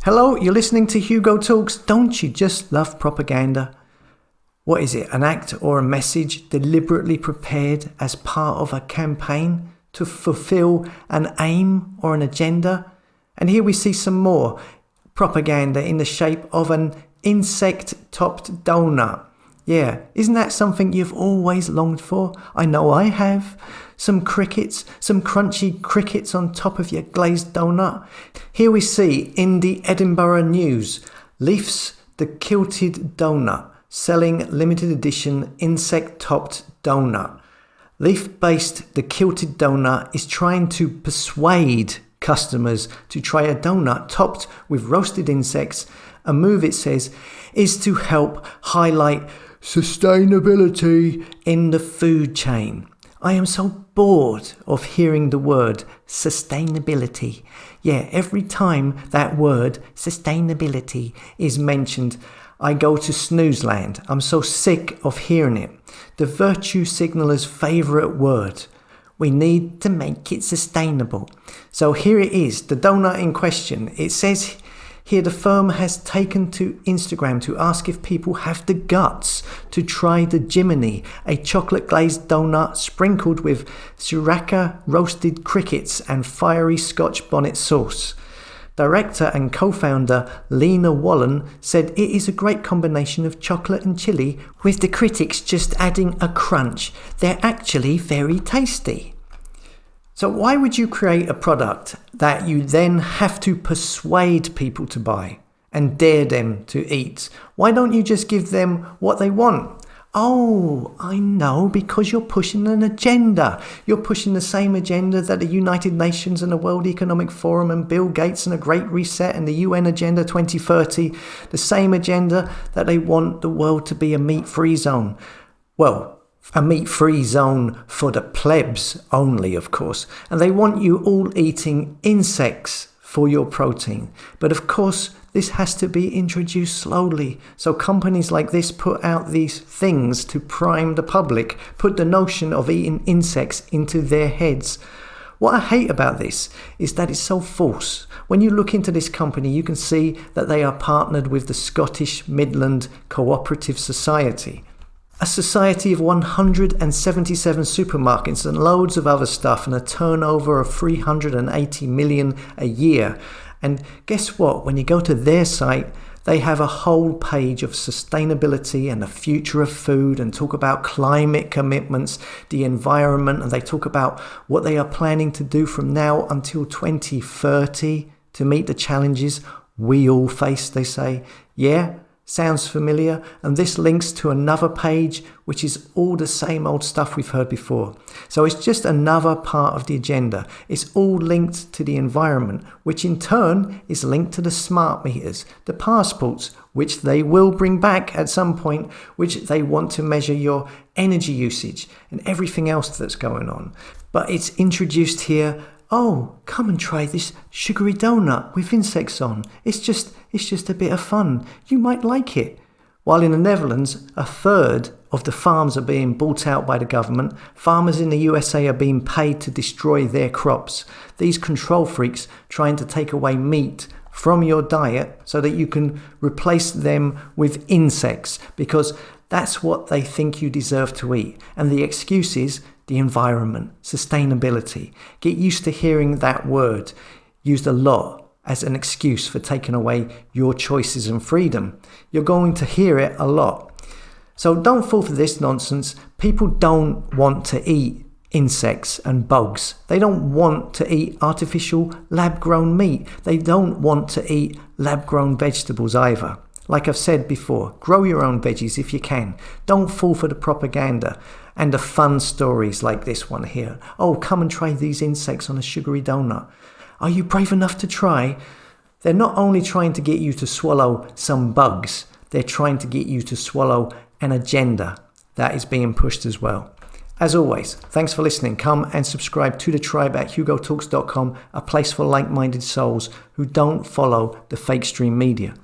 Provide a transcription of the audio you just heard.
Hello, you're listening to Hugo Talks. Don't you just love propaganda? What is it, an act or a message deliberately prepared as part of a campaign to fulfill an aim or an agenda? And here we see some more propaganda in the shape of an insect-topped donut. Yeah, isn't that something you've always longed for? I know I have. Some crickets, some crunchy crickets on top of your glazed donut. Here we see in the Edinburgh News, Leaf's The Kilted Donut, selling limited edition insect-topped donut. Leaf-based The Kilted Donut is trying to persuade customers to try a donut topped with roasted insects. A move, it says, is to help highlight sustainability in the food chain. I am so bored of hearing the word sustainability. Yeah, every time that word sustainability is mentioned, I go to snooze land. I'm so sick of hearing it. The virtue signaler's favourite word. We need to make it sustainable. So here it is, the donut in question. It says here the firm has taken to Instagram to ask if people have the guts to try the Jiminy, a chocolate glazed donut sprinkled with sriracha roasted crickets and fiery Scotch bonnet sauce. Director and co-founder Lena Wallen said it is a great combination of chocolate and chili, with the critics just adding a crunch. They're actually very tasty. So why would you create a product that you then have to persuade people to buy and dare them to eat? Why don't you just give them what they want? Oh, I know, because you're pushing an agenda. You're pushing the same agenda that the United Nations and the World Economic Forum and Bill Gates and the Great Reset and the UN Agenda 2030, the same agenda that they want the world to be a meat-free zone. Well, a meat-free zone for the plebs only, of course. And they want you all eating insects for your protein. But of course, this has to be introduced slowly. So companies like this put out these things to prime the public, put the notion of eating insects into their heads. What I hate about this is that it's so false. When you look into this company, you can see that they are partnered with the Scottish Midland Cooperative Society, a society of 177 supermarkets and loads of other stuff, and a turnover of 380 million a year. And guess what? When you go to their site, they have a whole page of sustainability and the future of food, and talk about climate commitments, the environment, and they talk about what they are planning to do from now until 2030 to meet the challenges we all face, they say. Yeah? Sounds familiar? And this links to another page, which is all the same old stuff we've heard before. So it's just another part of the agenda. It's all linked to the environment, which in turn is linked to the smart meters, the passports, which they will bring back at some point, which they want to measure your energy usage and everything else that's going on. But it's introduced here. Oh, come and try this sugary donut with insects on. It's just a bit of fun. You might like it. While in the Netherlands, a third of the farms are being bought out by the government. Farmers in the USA are being paid to destroy their crops. These control freaks trying to take away meat from your diet so that you can replace them with insects, because that's what they think you deserve to eat. And the excuse is the environment, sustainability. Get used to hearing that word used a lot as an excuse for taking away your choices and freedom. You're going to hear it a lot. So don't fall for this nonsense. People don't want to eat insects and bugs. They don't want to eat artificial lab-grown meat. They don't want to eat lab-grown vegetables either. Like I've said before, grow your own veggies if you can. Don't fall for the propaganda and the fun stories like this one here. Oh, come and try these insects on a sugary donut. Are you brave enough to try? They're not only trying to get you to swallow some bugs, they're trying to get you to swallow an agenda that is being pushed as well. As always, thanks for listening. Come and subscribe to the tribe at hugotalks.com, a place for like-minded souls who don't follow the fake stream media.